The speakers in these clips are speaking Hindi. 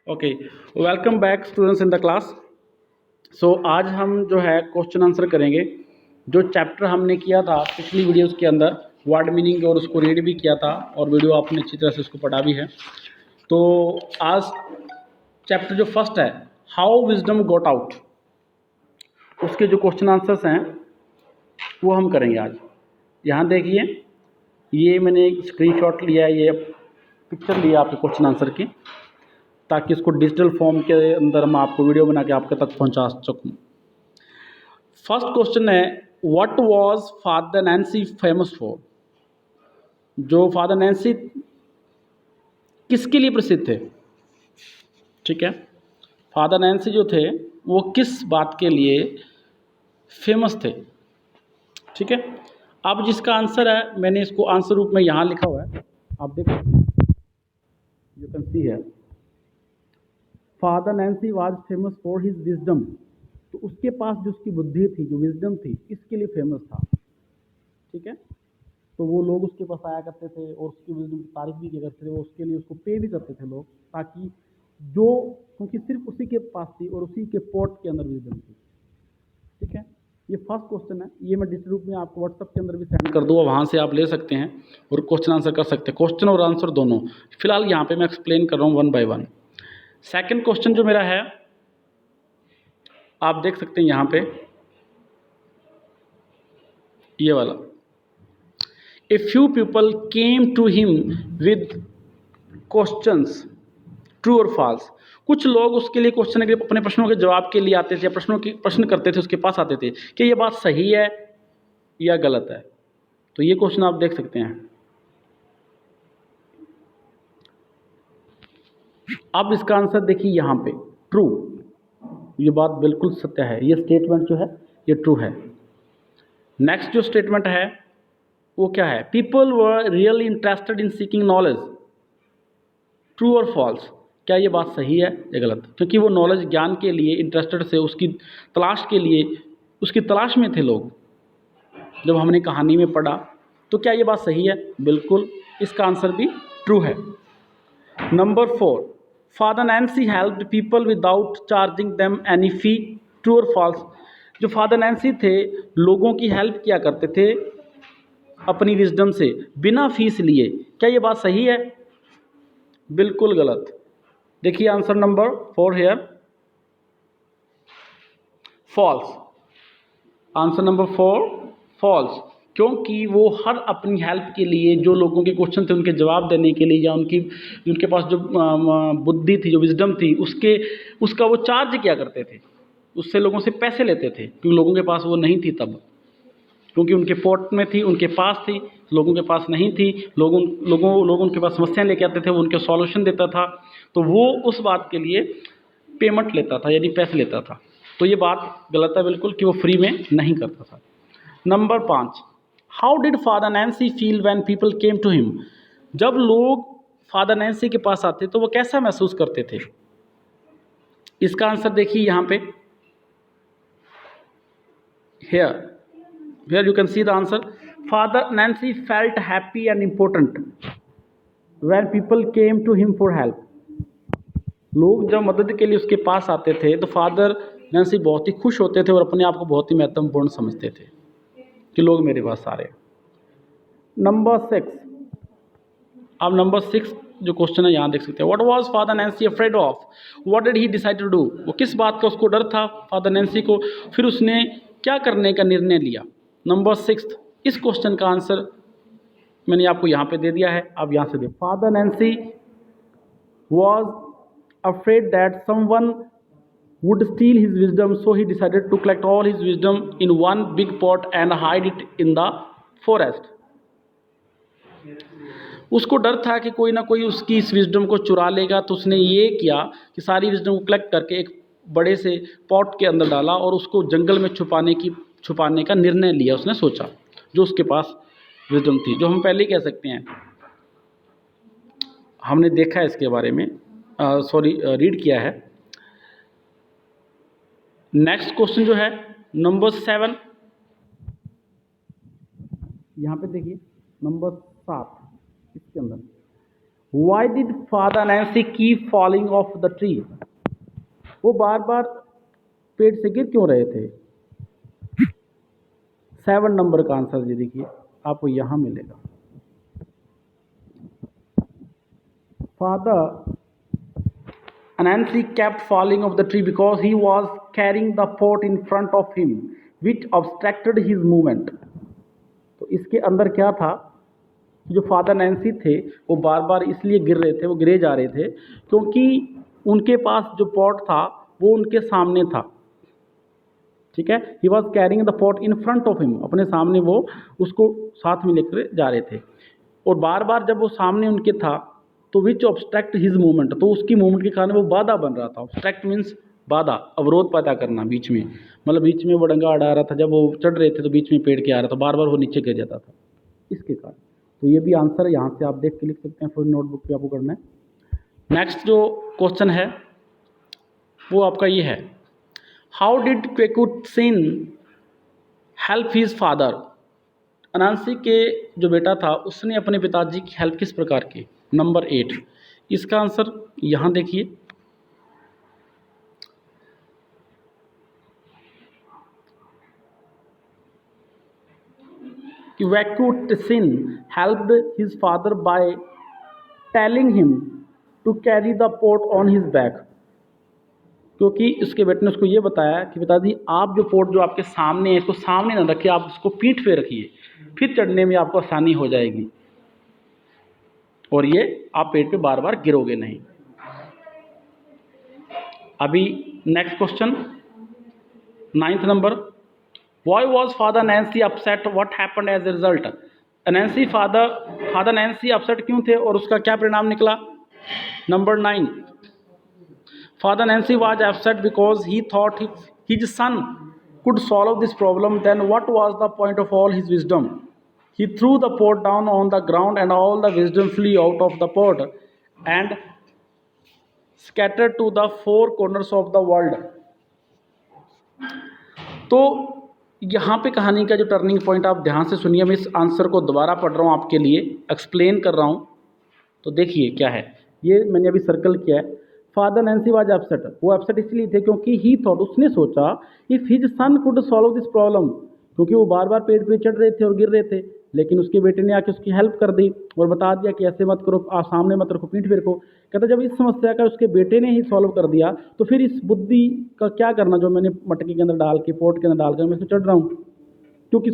Okay, welcome back students in the class. So आज हम जो है क्वेश्चन आंसर करेंगे। जो चैप्टर हमने किया था पिछली वीडियोस के अंदर वर्ड मीनिंग, और उसको रीड भी किया था और वीडियो आपने अच्छी तरह से उसको पढ़ा भी है। तो आज चैप्टर जो फर्स्ट है, हाउ विजडम गॉट आउट, उसके जो क्वेश्चन आंसर्स हैं वो हम करेंगे आज। यहाँ देखिए, ये मैंने एक स्क्रीनशॉट लिया है, ये पिक्चर लिया आपके क्वेश्चन आंसर की, ताकि इसको डिजिटल फॉर्म के अंदर मैं आपको वीडियो बना के आपके तक पहुंचा सकूं। फर्स्ट क्वेश्चन है, what was father Nancy famous for. जो फादर नैन्सी किसके लिए प्रसिद्ध थे? ठीक है, फादर नैन्सी जो थे वो किस बात के लिए फेमस थे? ठीक है, अब जिसका आंसर है, मैंने इसको आंसर रूप में यहाँ लिखा हुआ है, आप देख सकते हैं, यू कैन सी है, father Nancy was famous for his wisdom. तो उसके पास जो उसकी बुद्धि थी, जो विजडम थी, इसके लिए फेमस था। ठीक है, तो वो लोग उसके पास आया करते थे और उसकी विजडम की तारीफ भी किया करते थे, और उसके लिए उसको पे भी करते थे लोग, ताकि जो, क्योंकि सिर्फ उसी के पास थी और उसी के पोर्ट के अंदर विजडम थी। ठीक है, ये फर्स्ट क्वेश्चन है, ये मैं डिजिटल रूप में आपको व्हाट्सएप के अंदर भी सेंड कर दूँगा, वहाँ से आप ले सकते हैं और क्वेश्चन आंसर कर सकते हैं, क्वेश्चन और आंसर दोनों। फिलहाल यहाँ पे मैं एक्सप्लेन कर रहा हूँ one by one. Second question जो मेरा है, आप देख सकते हैं यहाँ पे, ये वाला, a few people came to him with questions, true और फॉल्स। कुछ लोग उसके लिए क्वेश्चन के, अपने प्रश्नों के जवाब के लिए आते थे, प्रश्न करते थे, उसके पास आते थे कि ये बात सही है या गलत है। तो ये क्वेश्चन आप देख सकते हैं। अब इसका आंसर देखिए यहाँ पे, ट्रू। ये बात बिल्कुल सत्य है, ये स्टेटमेंट जो है ये ट्रू है। नेक्स्ट जो स्टेटमेंट है वो क्या है, people were really interested in seeking knowledge, true और फॉल्स। क्या ये बात सही है या गलत? क्योंकि वो नॉलेज, ज्ञान के लिए इंटरेस्टेड से, उसकी तलाश के लिए, उसकी तलाश में थे लोग, जब हमने कहानी में पढ़ा। तो क्या ये बात सही है? बिल्कुल, इसका आंसर भी ट्रू है। Number 4, father Nancy helped people without charging them any fee, true और फॉल्स। जो फादर नैन्सी थे, लोगों की हेल्प किया करते थे अपनी विजडम से, बिना फीस लिए। क्या ये बात सही है? बिल्कुल गलत। देखिए answer number 4 here, false. Answer number 4 false, क्योंकि वो हर अपनी हेल्प के लिए, जो लोगों के क्वेश्चन थे उनके जवाब देने के लिए, या उनके पास जो बुद्धि थी, जो विजडम थी, उसका वो चार्ज किया करते थे, उससे लोगों से पैसे लेते थे, क्योंकि लोगों के पास वो नहीं थी तब, क्योंकि उनके पोर्ट में थी, उनके पास थी, लोगों के पास नहीं थी। लोग उनके पास समस्याएं लेके आते थे, वो उनके सॉल्यूशन देता था, तो वो उस बात के लिए पेमेंट लेता था, यानी पैसे लेता था। तो ये बात गलत है बिल्कुल, कि वो फ्री में नहीं करता था। Number 5, how did father Nancy feel when people came to him. जब लोग फादर नैन्सी के पास आते तो वो कैसा महसूस करते थे? इसका आंसर देखिए यहाँ पे, here you can see the answer. Father Nancy felt happy and important when people came to him for help. लोग जब मदद के लिए उसके पास आते थे तो फादर नैन्सी बहुत ही खुश होते थे और अपने आप को बहुत ही महत्वपूर्ण समझते थे कि लोग मेरे पास आ रहे हैं। नंबर 6, अब नंबर 6 जो क्वेश्चन है यहाँ देख सकते हैं, what was father Nancy afraid of, what did he decide to do. वो किस बात का उसको डर था फादर नैन्सी को, फिर उसने क्या करने का निर्णय लिया। नंबर 6, इस क्वेश्चन का आंसर मैंने आपको यहाँ पे दे दिया है, आप यहाँ से देखो। Father Nancy was afraid that someone would steal his wisdom, so he decided to collect all his wisdom in one big pot and hide it in the forest. उसको डर था कि कोई ना कोई उसकी इस विजडम को चुरा लेगा, तो उसने ये किया कि सारी विजडम को कलेक्ट करके एक बड़े से पॉट के अंदर डाला और उसको जंगल में छुपाने का निर्णय लिया। उसने सोचा, जो उसके पास विजडम थी, जो हम पहले ही कह सकते हैं, हमने देखा है इसके बारे में, रीड किया है। नेक्स्ट क्वेश्चन जो है नंबर 7, यहाँ पे देखिए नंबर 7, इसके अंदर, why did father Nancy keep falling of the tree? वो बार बार पेड़ से गिर क्यों रहे थे? 7 नंबर का आंसर जी देखिए आपको यहाँ मिलेगा। Father Anansi kept falling off the tree because he was carrying the pot in front of him, which obstructed his movement. तो इसके अंदर क्या था? जो फादर नैन्सी थे वो बार बार इसलिए गिर रहे थे, वो गिरे जा रहे थे क्योंकि उनके पास जो पॉट था वो उनके सामने था। ठीक है, he was carrying the pot in front of him, अपने सामने वो उसको साथ में लेकर जा रहे थे। और बार बार जब वो सामने उनके था तो विच ऑब्स्ट्रैक्ट हिज मूवमेंट, तो उसकी मूवमेंट के कारण वो बाधा बन रहा था। ऑब्स्ट्रैक्ट मीन्स बाधा, अवरोध पैदा करना बीच में, मतलब बीच में वो डंगा अड़ा रहा था, जब वो चढ़ रहे थे तो बीच में पेड़ के आ रहा था, बार बार वो नीचे गिर जाता था इसके कारण। तो ये भी आंसर यहाँ से आप देख के लिख सकते हैं, फिर नोटबुक पे आपको करना है। नेक्स्ट जो क्वेश्चन है वो आपका ये है, how did Kwaku Tsin help his father? Anansi के जो बेटा था उसने अपने पिताजी की हेल्प किस प्रकार की? नंबर 8। इसका आंसर यहाँ देखिए, कि Vakutsin helped his father by telling him to carry the pot on his back, क्योंकि उसके बेटे ने उसको ये बताया कि पिताजी आप जो पोट जो आपके सामने है इसको सामने ना रखिए, आप उसको पीठ पे रखिए, फिर चढ़ने में आपको आसानी हो जाएगी और ये आप पेड़ पे बार बार गिरोगे नहीं। अभी next question 9th number, why was father Nancy upset, what happened as a result? Nancy father Nancy upset क्यों थे और उसका क्या परिणाम निकला? Number 9, father Nancy was upset because he thought his son could solve this problem. Then what was the point of all his wisdom? He threw the pot down on the ground and all the wisdom flew out of the pot and scattered to the 4 corners of the world. तो यहाँ पे कहानी का जो टर्निंग पॉइंट आप ध्यान से सुनिए, मैं इस आंसर को दोबारा पढ़ रहा हूँ आपके लिए, एक्सप्लेन कर रहा हूँ, तो देखिए क्या है। ये मैंने अभी सर्कल किया है। फादर नैन्सी वाज अपसेट, वो अपसेट इसलिए थे क्योंकि ही थॉट, उसने सोचा, if his son could solve this problem, क्योंकि वो बार बार पेड़ पे चढ़ रहे थे और गिर रहे थे, लेकिन उसके बेटे ने आके उसकी हेल्प कर दी और बता दिया कि ऐसे मत करो, आप सामने मत रखो, पीठ पे रखो। कहता जब इस समस्या का उसके बेटे ने ही सॉल्व कर दिया तो फिर इस बुद्धि का क्या करना जो मैंने मटकी के अंदर डाल के, पोट के अंदर डाल कर मैं इसमें चढ़ रहा हूँ, क्योंकि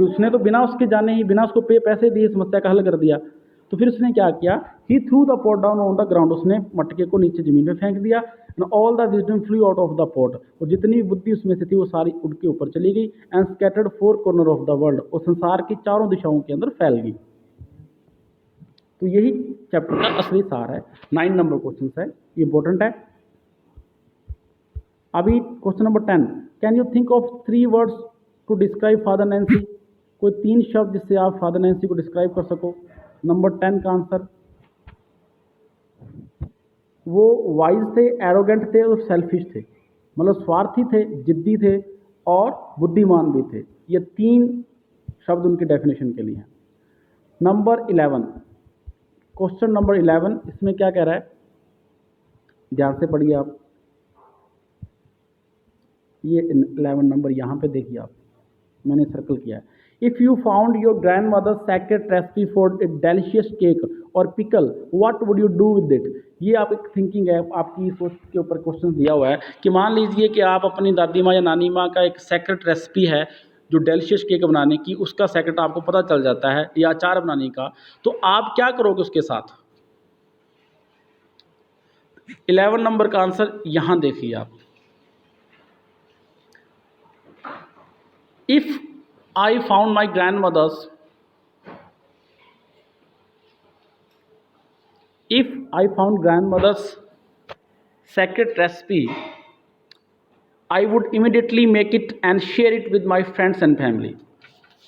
उसने तो बिना उसके जाने ही, बिना उसको पैसे दिए समस्या का हल कर दिया। तो फिर उसने क्या किया, he threw the pot down on the ground, उसने मटके को नीचे ज़मीन में फेंक दिया, and all the wisdom flew out of the pot, और जितनी भी बुद्धि उसमें से थी वो सारी उड़ के ऊपर चली गई, and scattered 4 corner of the world, और संसार की चारों दिशाओं के अंदर फैल गई। तो यही चैप्टर का असली सार है। 9 नंबर क्वेश्चन है, ये इंपॉर्टेंट है। अभी question number 10, can you think of 3 words to describe father Nancy? कोई 3 शब्द जिससे आप फादर नैन्सी को डिस्क्राइब कर सको। नंबर 10 का आंसर, वो वाइज थे, एरोगेंट थे और सेल्फिश थे, मतलब स्वार्थी थे, जिद्दी थे और बुद्धिमान भी थे। ये 3 शब्द उनके डेफिनेशन के लिए हैं। नंबर 11, क्वेश्चन नंबर 11, इसमें क्या कह रहा है, ध्यान से पढ़िए आप। ये 11 नंबर यहाँ पे देखिए आप, मैंने सर्कल किया है। If you found your grandmother secret recipe for a delicious cake और pickle, what would you do with it? ये आप एक थिंकिंग है, आपकी सोच के ऊपर क्वेश्चन दिया हुआ है कि मान लीजिए कि आप अपनी दादी माँ या नानी माँ का एक सेक्रेट रेसिपी है जो डेलिशियस केक बनाने की, उसका सेक्रेट आपको पता चल जाता है, या अचार बनाने का, तो आप क्या करोगे उसके साथ? 11 नंबर का आंसर यहाँ देखिए आप। If I found my grandmother's secret recipe, I would immediately make it and share it with my friends and family.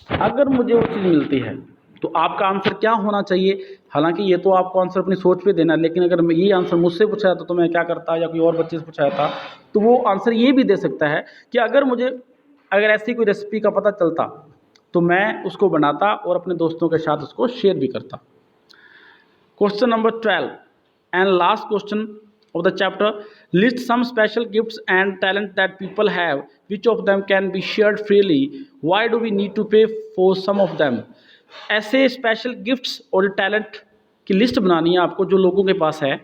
अगर मुझे वो चीज़ मिलती है तो आपका आंसर क्या होना चाहिए? हालांकि ये तो आपको आंसर अपनी सोच पे देना है, लेकिन अगर मैं ये आंसर मुझसे पूछा जाता तो मैं क्या करता, या कोई और बच्चे से पूछा जाता तो वो आंसर ये भी दे सकता है कि अगर ऐसी कोई रेसिपी का पता चलता तो मैं उसको बनाता और अपने दोस्तों के साथ उसको शेयर भी करता। Question number 12 and last question of the chapter. List some special gifts and talent that people have. Which of them can be shared freely? Why do we need to pay for some of them? ऐसे स्पेशल गिफ्ट्स और टैलेंट की लिस्ट बनानी है आपको जो लोगों के पास है.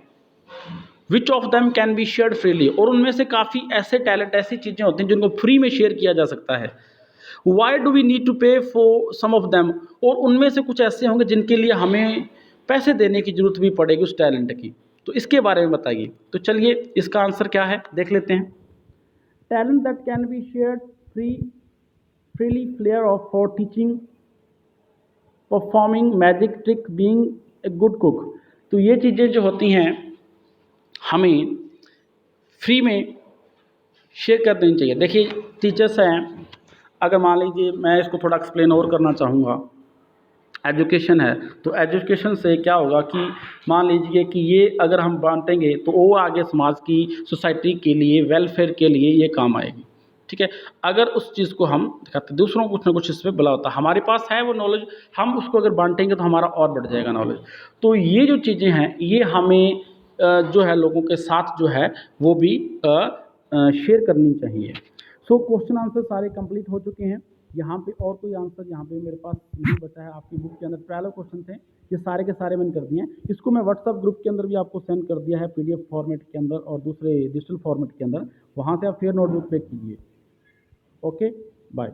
Which of them can be shared freely, और उनमें से काफ़ी ऐसे टैलेंट, ऐसी चीज़ें होती हैं जिनको फ्री में शेयर किया जा सकता है. Why do we need to pay for some of them, और उनमें से कुछ ऐसे होंगे जिनके लिए हमें पैसे देने की जरूरत भी पड़ेगी उस टैलेंट की. तो इसके बारे में बताइए. तो चलिए इसका आंसर क्या है देख लेते हैं. Talent that can be shared freely, flair of for teaching, performing magic trick, being a good cook. तो ये चीज़ें जो होती हैं हमें फ्री में शेयर कर देनी चाहिए. देखिए टीचर्स हैं, अगर मान लीजिए मैं इसको थोड़ा एक्सप्लेन और करना चाहूँगा. एजुकेशन है तो एजुकेशन से क्या होगा कि मान लीजिए कि ये अगर हम बांटेंगे तो वो आगे समाज की, सोसाइटी के लिए, वेलफेयर के लिए ये काम आएगी. ठीक है, अगर उस चीज़ को हम दिखाते दूसरों को कुछ ना कुछ इसमें भला होता है. हमारे पास है वो नॉलेज, हम उसको अगर बांटेंगे तो हमारा और बढ़ जाएगा नॉलेज. तो ये जो चीज़ें हैं ये हमें जो है लोगों के साथ जो है वो भी शेयर करनी चाहिए. सो क्वेश्चन आंसर सारे कंप्लीट हो चुके हैं. यहाँ पे और कोई आंसर यहाँ पे मेरे पास नहीं बचा है. आपकी बुक के अंदर 12 क्वेश्चन थे, ये सारे के सारे मैंने कर दिए हैं. इसको मैं व्हाट्सअप ग्रुप के अंदर भी आपको सेंड कर दिया है PDF फॉर्मेट के अंदर और दूसरे डिजिटल फॉर्मेट के अंदर. वहाँ से आप फिर नोटबुक पे कीजिए. Okay, bye.